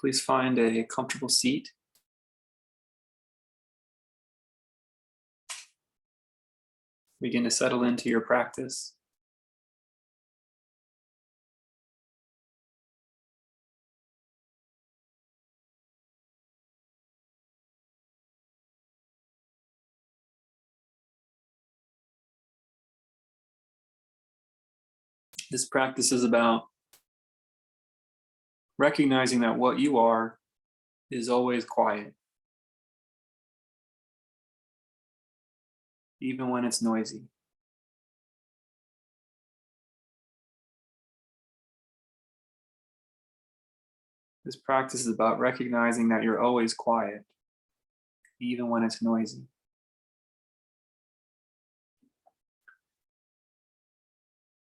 Please find a comfortable seat. Begin to settle into your practice. This practice is about recognizing that what you are is always quiet, even when it's noisy. This practice is about recognizing that you're always quiet, even when it's noisy.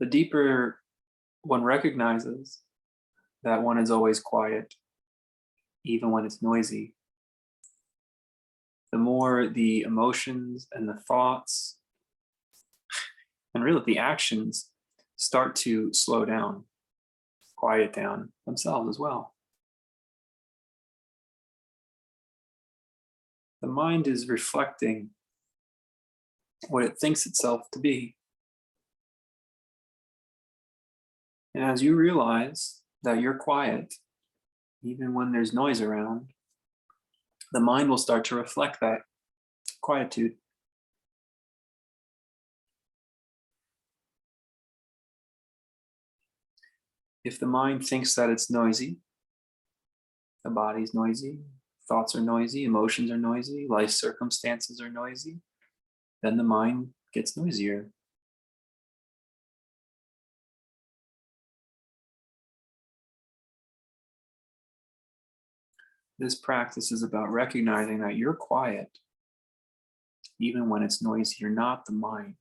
The deeper one recognizes that one is always quiet, even when it's noisy, the more the emotions and the thoughts and really the actions start to slow down, quiet down themselves as well. The mind is reflecting what it thinks itself to be. And as you realize that you're quiet, even when there's noise around, the mind will start to reflect that quietude. If the mind thinks that it's noisy, the body's noisy, thoughts are noisy, emotions are noisy, life circumstances are noisy, then the mind gets noisier. This practice is about recognizing that you're quiet, even when it's noisy. You're not the mind.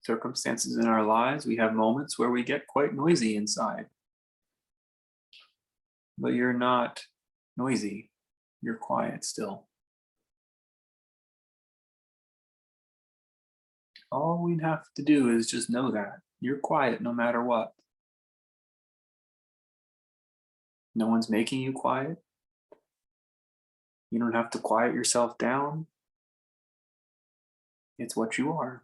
Circumstances in our lives, we have moments where we get quite noisy inside. But you're not noisy. You're quiet still. All we have to do is just know that you're quiet no matter what. No one's making you quiet. You don't have to quiet yourself down. It's what you are.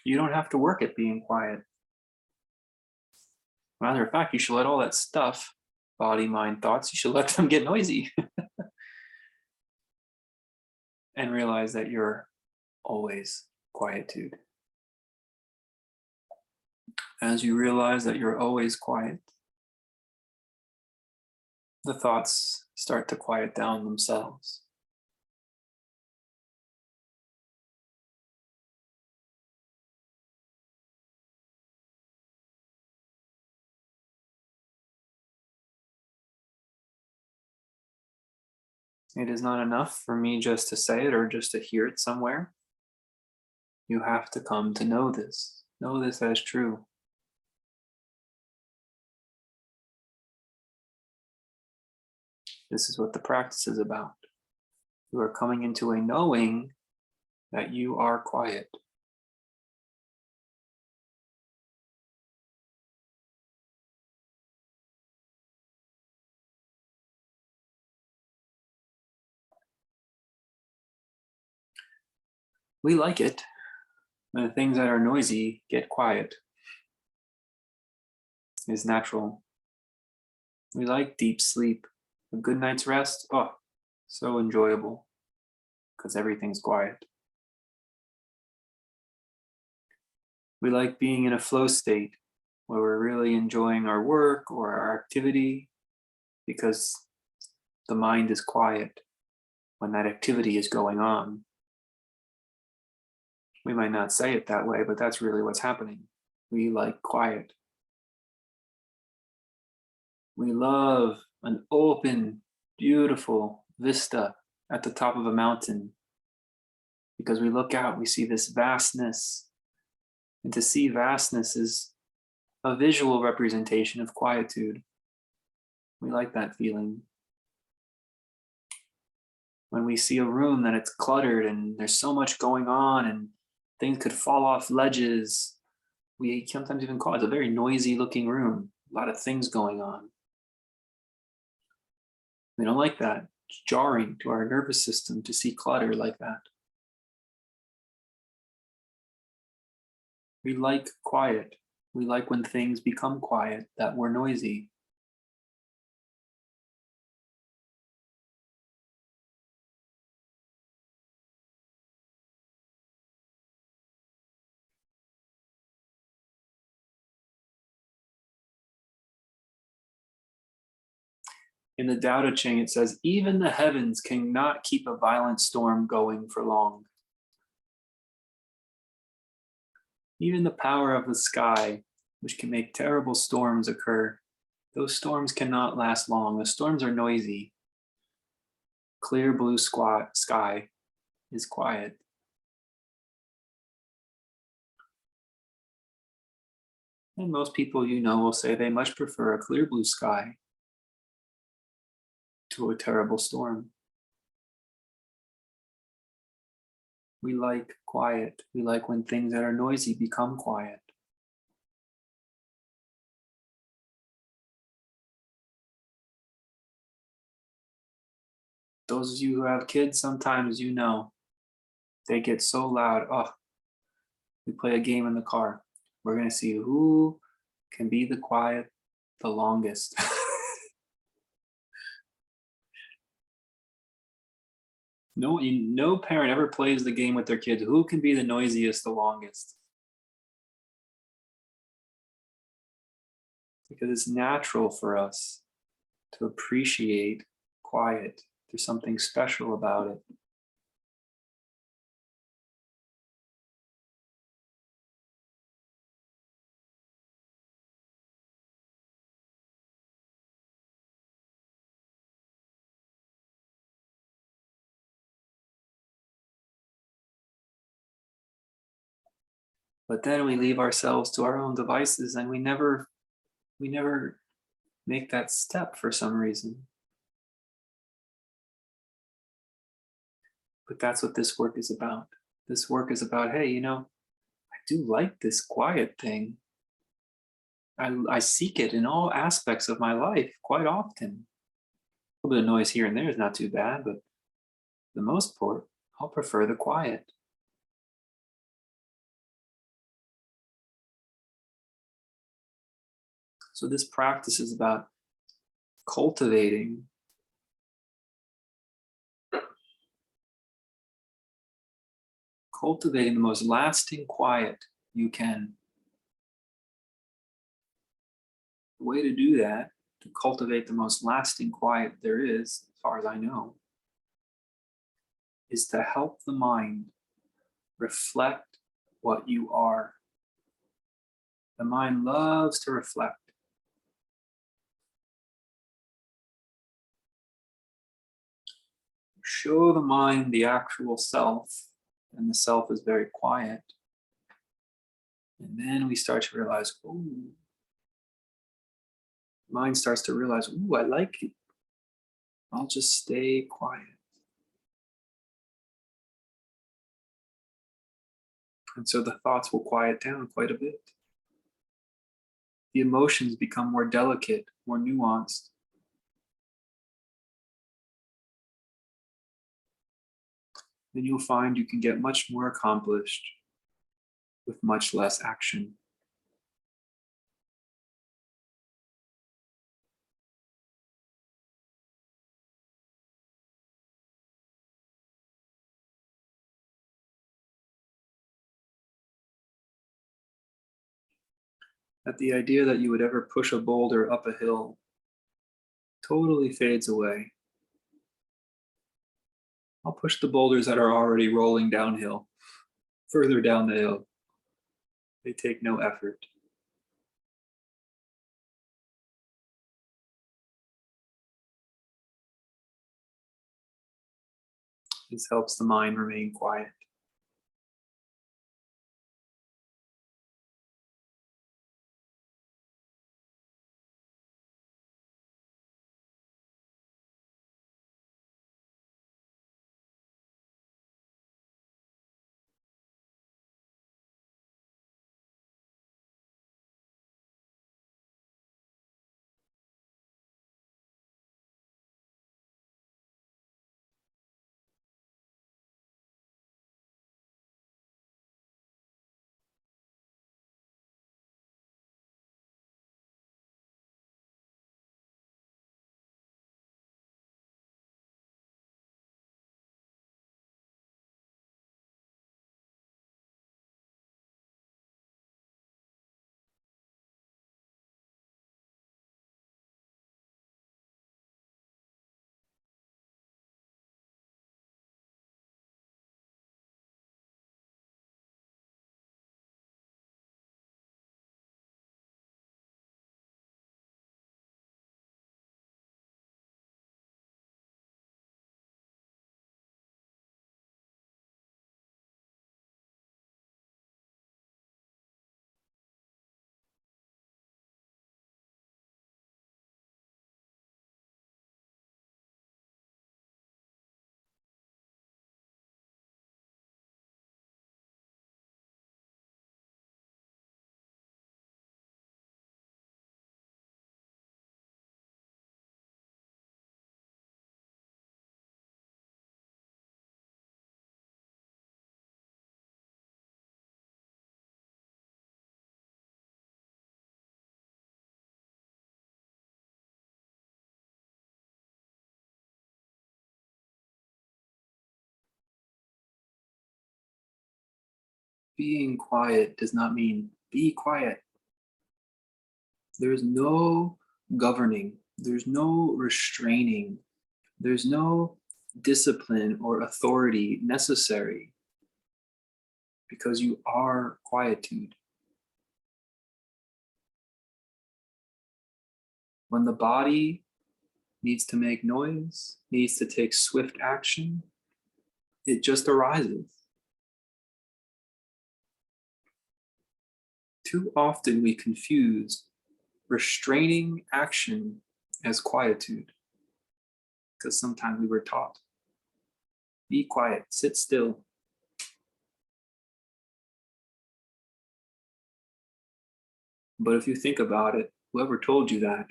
You don't have to work at being quiet. Matter of fact, you should let all that stuff, body, mind, thoughts, you should let them get noisy and realize that you're always quietude. As you realize that you're always quiet, the thoughts start to quiet down themselves. It is not enough for me just to say it or just to hear it somewhere. You have to come to know this as true. This is what the practice is about. You are coming into a knowing that you are quiet. We like it when the things that are noisy get quiet. It's natural. We like deep sleep. A good night's rest, oh, so enjoyable because everything's quiet. We like being in a flow state where we're really enjoying our work or our activity because the mind is quiet when that activity is going on. We might not say it that way, but that's really what's happening. We like quiet. We love an open, beautiful vista at the top of a mountain because we look out, we see this vastness. And to see vastness is a visual representation of quietude. We like that feeling. When we see a room that it's cluttered and there's so much going on and things could fall off ledges, we sometimes even call it a very noisy looking room, a lot of things going on. We don't like that. It's jarring to our nervous system to see clutter like that. We like quiet. We like when things become quiet that were noisy. In the Tao Te Ching, it says, even the heavens cannot keep a violent storm going for long. Even the power of the sky, which can make terrible storms occur, those storms cannot last long. The storms are noisy. Clear blue sky is quiet. And most people you know will say they much prefer a clear blue sky to a terrible storm. We like quiet. We like when things that are noisy become quiet. Those of you who have kids, sometimes you know they get so loud. Oh, we play a game in the car. We're going to see who can be the quiet the longest. No parent ever plays the game with their kids. Who can be the noisiest the longest? Because it's natural for us to appreciate quiet. There's something special about it. But then we leave ourselves to our own devices and we never make that step for some reason. But that's what this work is about. This work is about, hey, I do like this quiet thing. I seek it in all aspects of my life quite often. A little bit of noise here and there is not too bad, but for the most part, I'll prefer the quiet. So this practice is about cultivating the most lasting quiet you can. The way to do that, to cultivate the most lasting quiet there is, as far as I know, is to help the mind reflect what you are. The mind loves to reflect. Show the mind the actual self, and the self is very quiet. And then we start to realize, ooh, mind starts to realize, ooh, I like it. I'll just stay quiet. And so the thoughts will quiet down quite a bit. The emotions become more delicate, more nuanced. Then you'll find you can get much more accomplished with much less action. That the idea that you would ever push a boulder up a hill totally fades away. I'll push the boulders that are already rolling downhill, further down the hill. They take no effort. This helps the mind remain quiet. Being quiet does not mean be quiet. There's no governing, there's no restraining, there's no discipline or authority necessary because you are quietude. When the body needs to make noise, needs to take swift action, it just arises. Too often we confuse restraining action as quietude because sometimes we were taught, be quiet, sit still. But if you think about it, whoever told you that,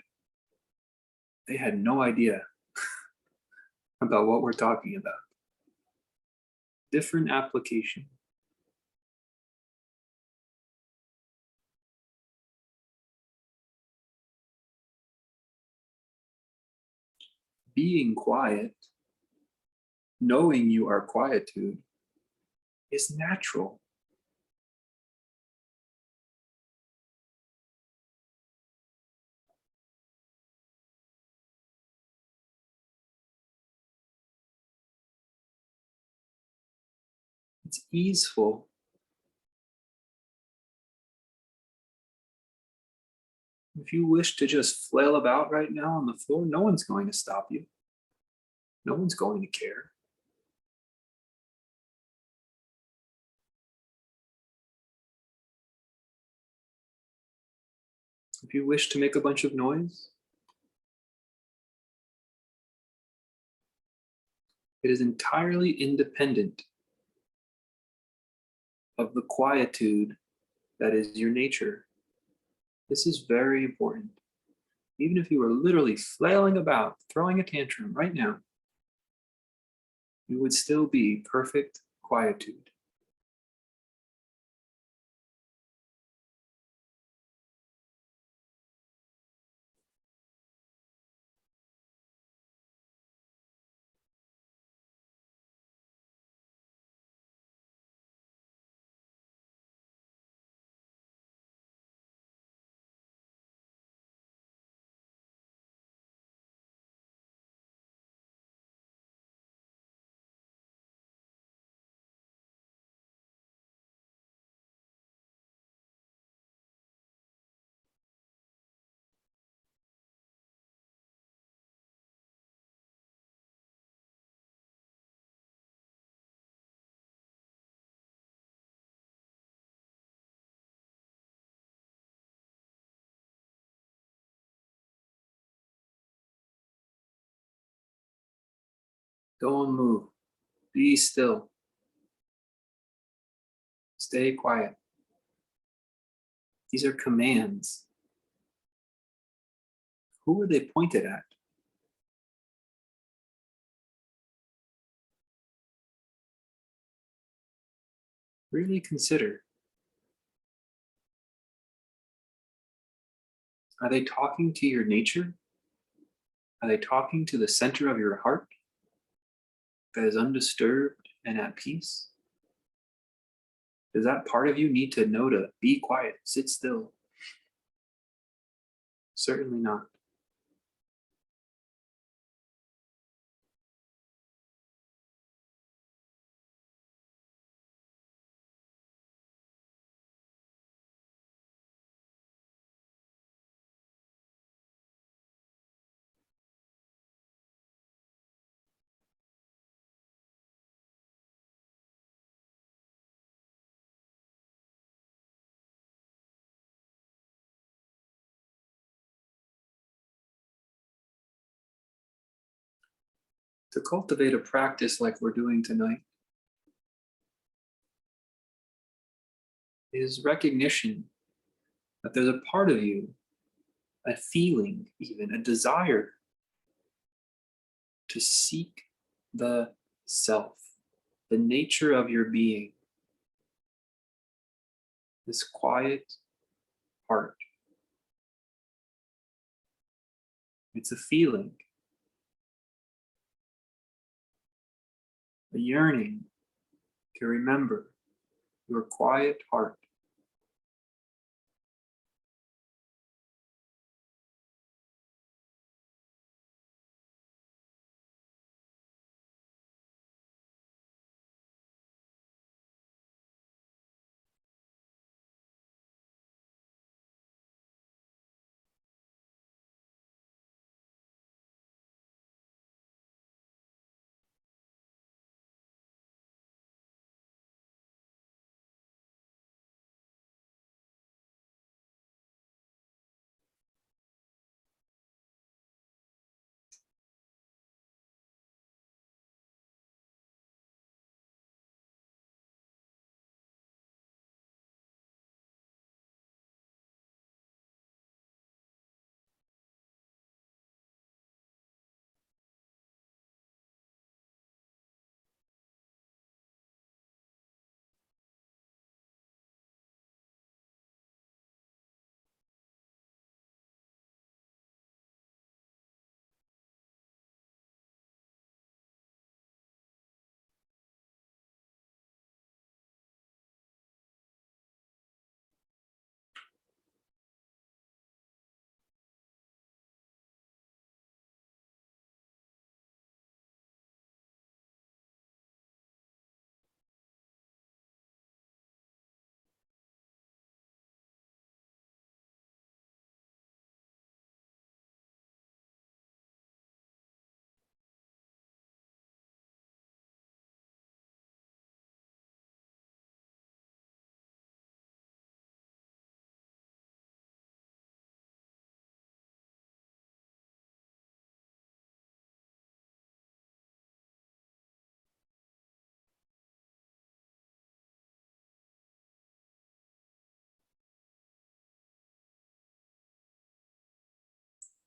they had no idea about what we're talking about. Different application. Being quiet, knowing you are quietude, is natural. It's easeful. If you wish to just flail about right now on the floor, no one's going to stop you. No one's going to care. If you wish to make a bunch of noise, it is entirely independent of the quietude that is your nature. This is very important. Even if you were literally flailing about, throwing a tantrum right now, you would still be perfect quietude. Don't move. Be still. Stay quiet. These are commands. Who were they pointed at? Really consider. Are they talking to your nature? Are they talking to the center of your heart that is undisturbed and at peace? Does that part of you need to know to be quiet, sit still? Certainly not. To cultivate a practice like we're doing tonight is recognition that there's a part of you, a feeling, even a desire to seek the self, the nature of your being, this quiet heart. It's a feeling, a yearning to remember your quiet heart.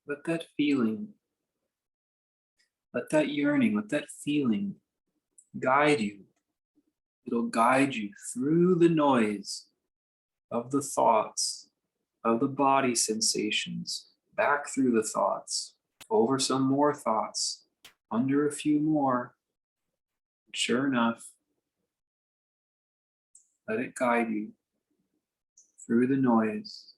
Let that feeling, let that yearning, let that feeling guide you. It'll guide you through the noise of the thoughts, of the body sensations, back through the thoughts, over some more thoughts, under a few more. Sure enough, let it guide you through the noise.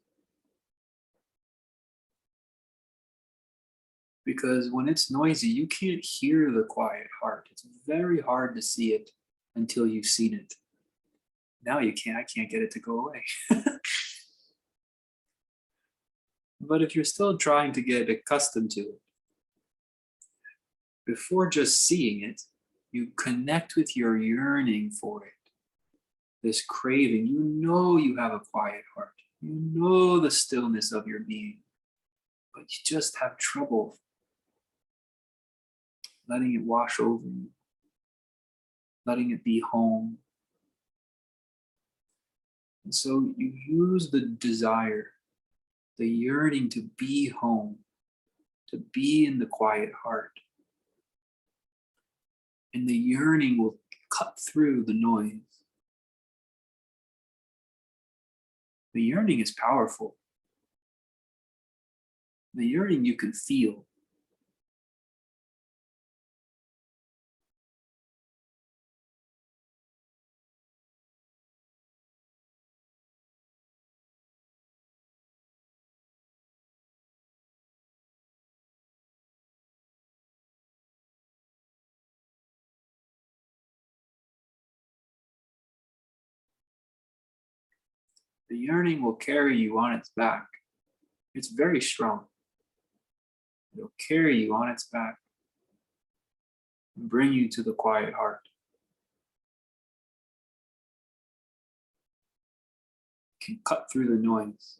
Because when it's noisy, you can't hear the quiet heart. It's very hard to see it until you've seen it. Now you can't, I can't get it to go away. But if you're still trying to get accustomed to it, before just seeing it, you connect with your yearning for it. This craving, you know you have a quiet heart. You know the stillness of your being, but you just have trouble letting it wash over you, letting it be home. And so you use the desire, the yearning to be home, to be in the quiet heart. And the yearning will cut through the noise. The yearning is powerful. The yearning you can feel. The yearning will carry you on its back. It's very strong. It'll carry you on its back and bring you to the quiet heart. It can cut through the noise.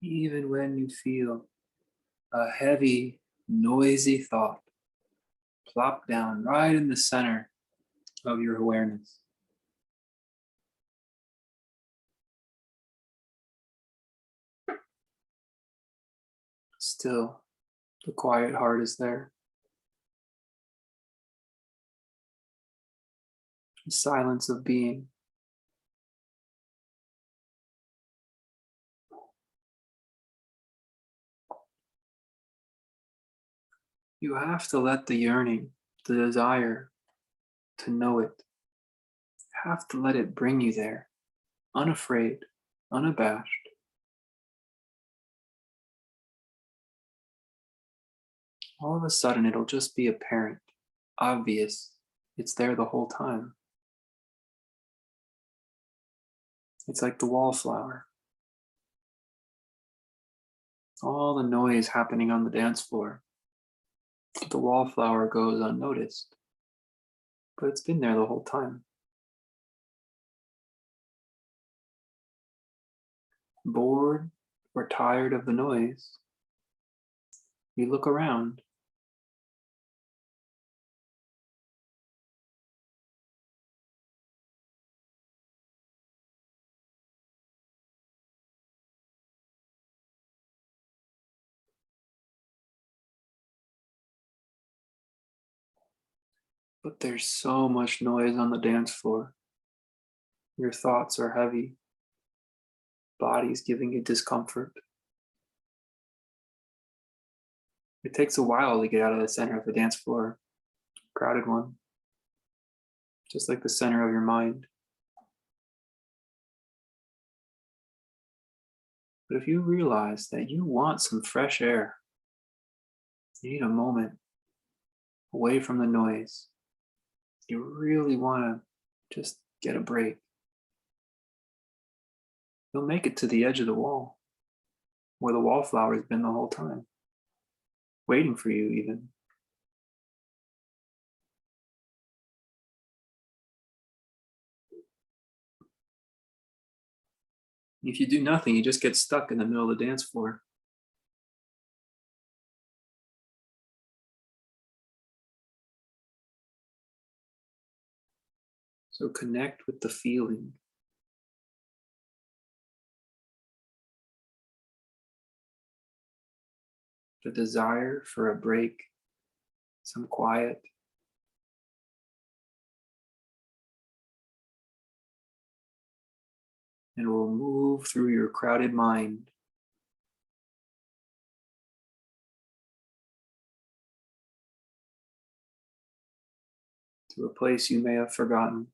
even when you feel a heavy, noisy thought plop down right in the center of your awareness. Still, the quiet heart is there. The silence of being. You have to let the yearning, the desire to know it, have to let it bring you there, unafraid, unabashed. All of a sudden, it'll just be apparent, obvious. It's there the whole time. It's like the wallflower. All the noise happening on the dance floor. The wallflower goes unnoticed, but it's been there the whole time. Bored or tired of the noise, you look around. But there's so much noise on the dance floor. Your thoughts are heavy, body's giving you discomfort. It takes a while to get out of the center of the dance floor, crowded one, just like the center of your mind. But if you realize that you want some fresh air, you need a moment away from the noise, you really want to just get a break, you'll make it to the edge of the wall, where the wallflower's been the whole time, waiting for you even. If you do nothing, you just get stuck in the middle of the dance floor. So connect with the feeling, the desire for a break, some quiet, and will move through your crowded mind to a place you may have forgotten.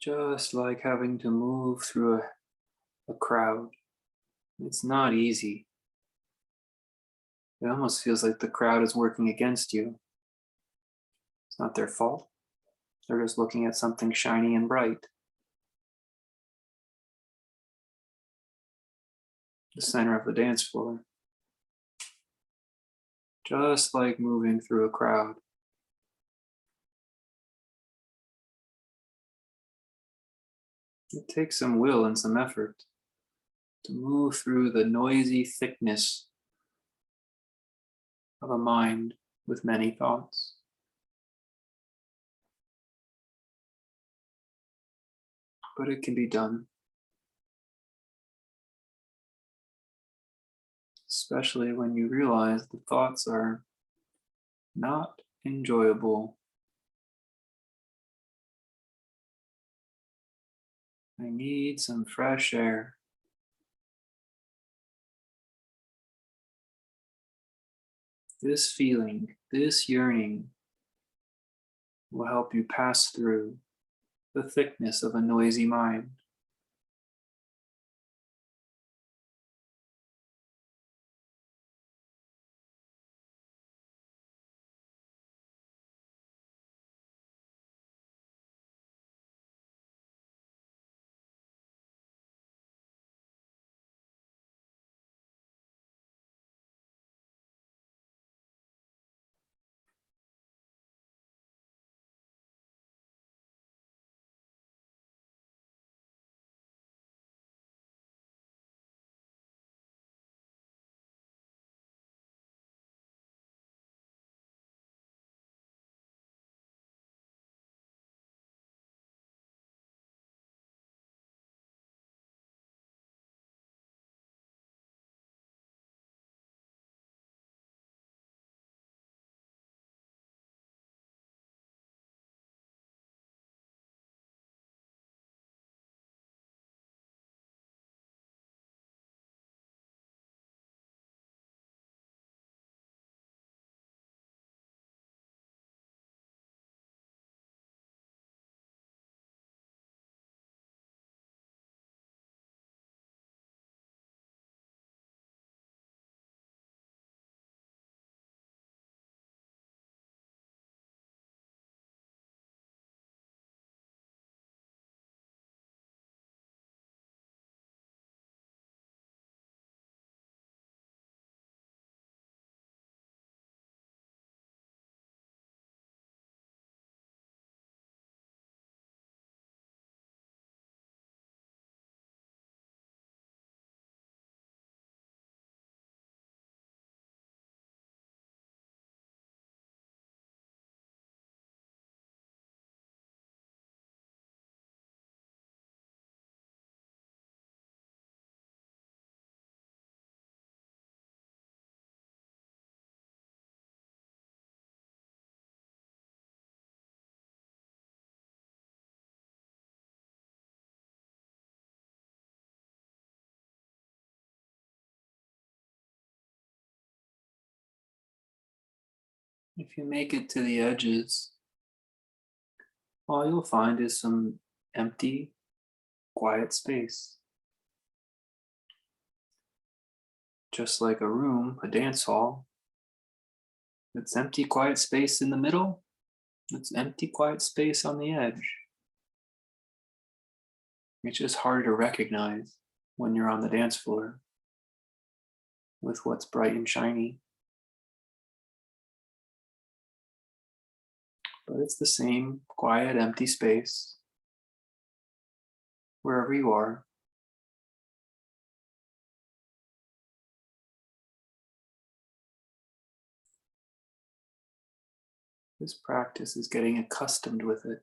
Just like having to move through a crowd. It's not easy. It almost feels like the crowd is working against you. It's not their fault. They're just looking at something shiny and bright. The center of the dance floor. Just like moving through a crowd. It takes some will and some effort to move through the noisy thickness of a mind with many thoughts. But it can be done, especially when you realize the thoughts are not enjoyable. I need some fresh air. This feeling, this yearning will help you pass through the thickness of a noisy mind. If you make it to the edges, all you'll find is some empty, quiet space. Just like a room, a dance hall, it's empty, quiet space in the middle, it's empty, quiet space on the edge. It's just hard to recognize when you're on the dance floor with what's bright and shiny. But it's the same quiet, empty space wherever you are. This practice is getting accustomed with it,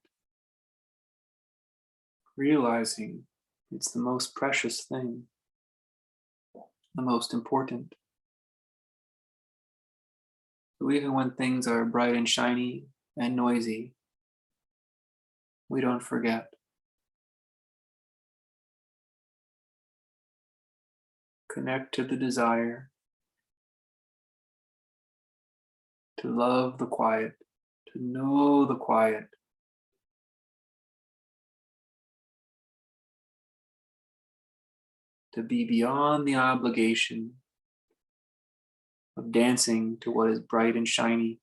realizing it's the most precious thing, the most important. So even when things are bright and shiny and noisy, we don't forget. Connect to the desire to love the quiet, to know the quiet, to be beyond the obligation of dancing to what is bright and shiny.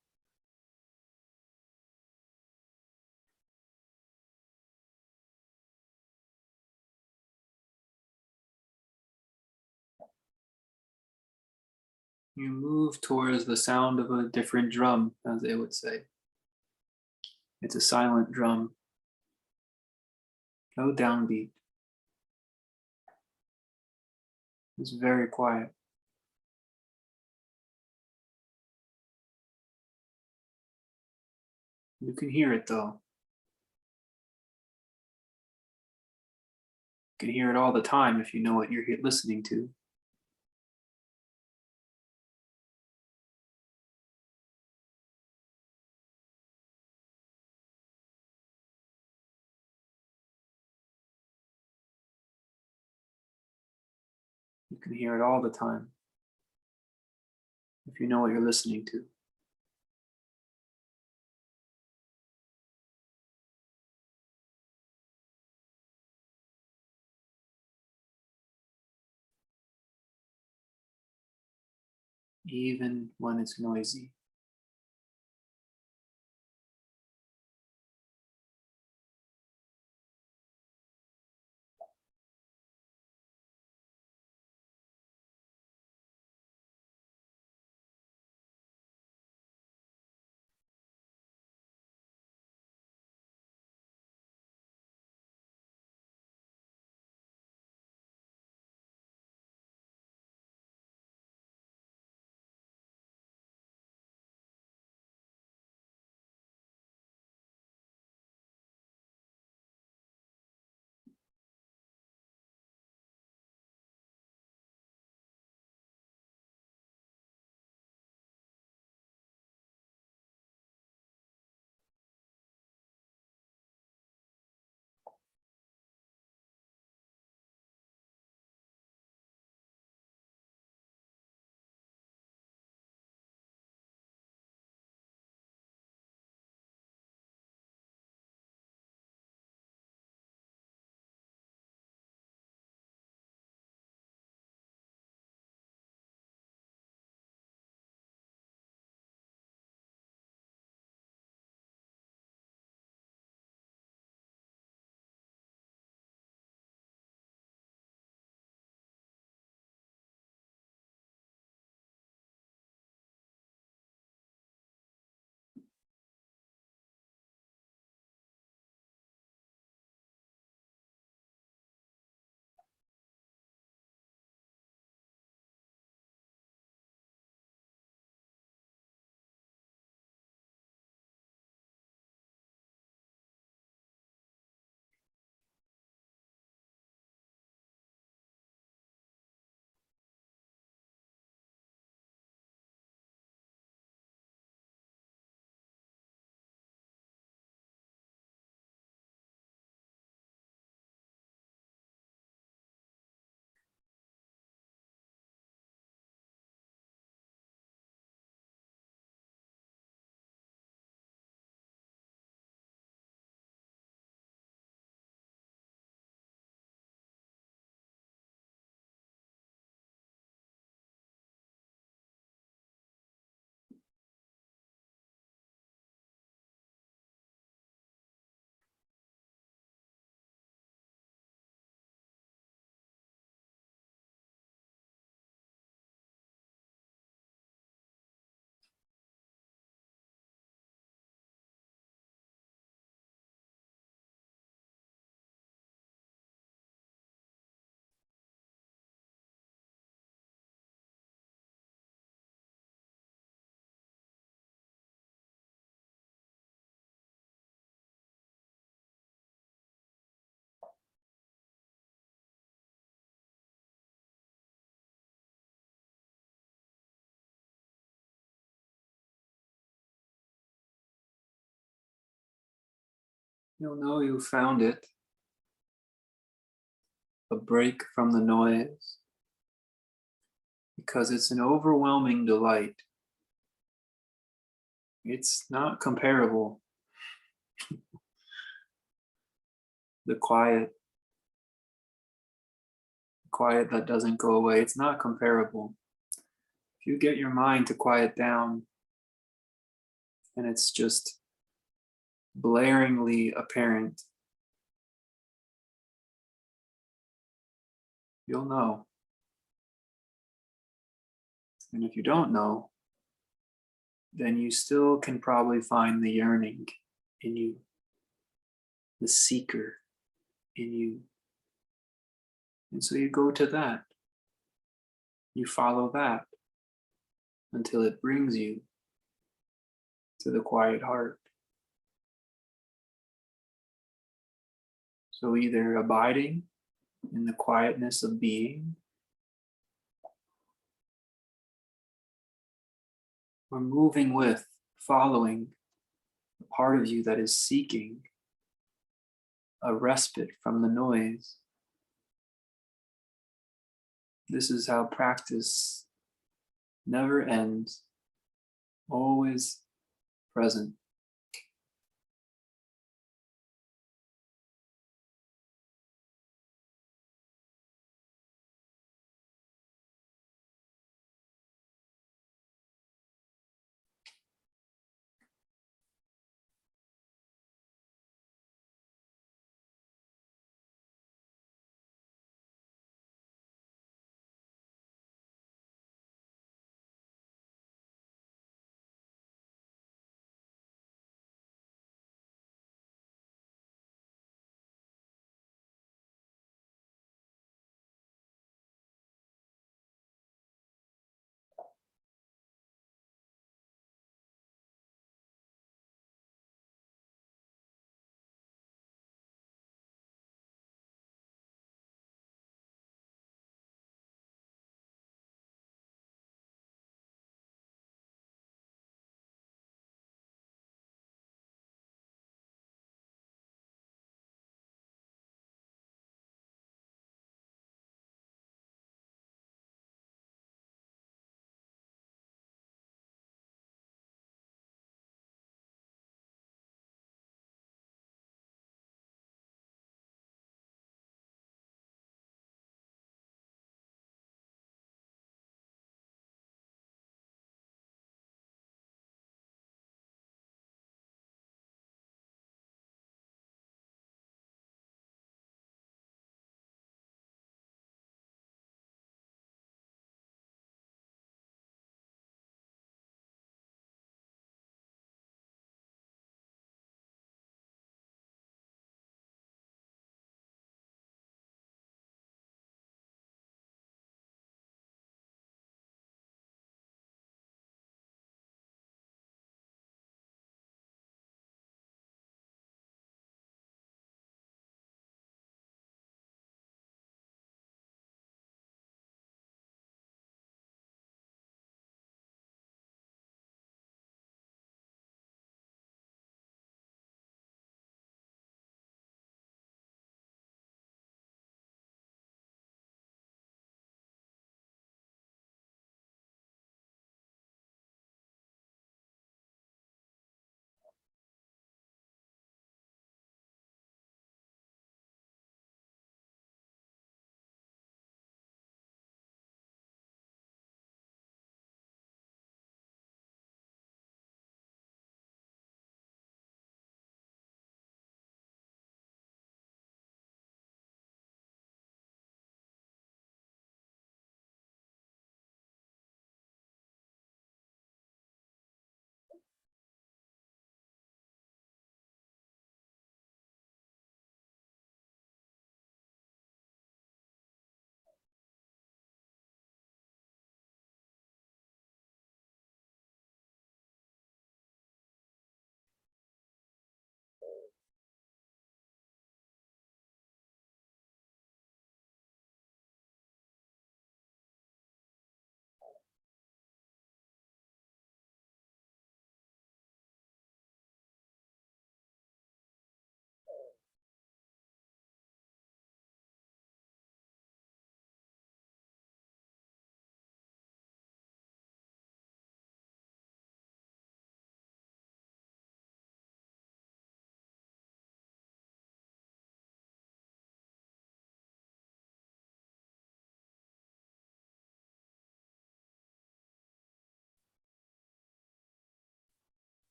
You move towards the sound of a different drum, as they would say. It's a silent drum, no downbeat. It's very quiet. You can hear it though. You can hear it all the time if you know what you're listening to. You can hear it all the time if you know what you're listening to. Even when it's noisy. You'll know you found it, a break from the noise, because it's an overwhelming delight. It's not comparable. The quiet, quiet that doesn't go away. It's not comparable. If you get your mind to quiet down and it's just blaringly apparent, you'll know. And if you don't know, then you still can probably find the yearning in you, the seeker in you. And so you go to that, you follow that until it brings you to the quiet heart. So either abiding in the quietness of being, or moving with, following the part of you that is seeking a respite from the noise. This is how practice never ends, always present.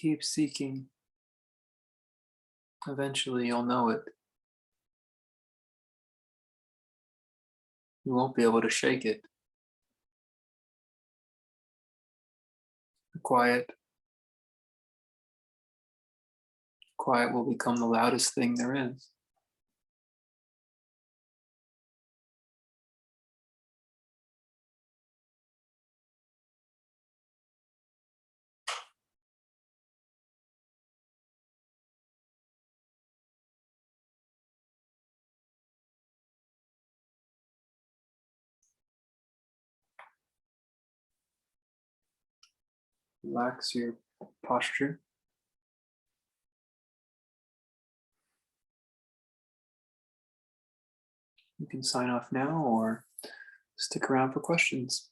keep seeking, eventually you'll know it. You won't be able to shake it. The quiet will become the loudest thing there is. Relax your posture. You can sign off now or stick around for questions.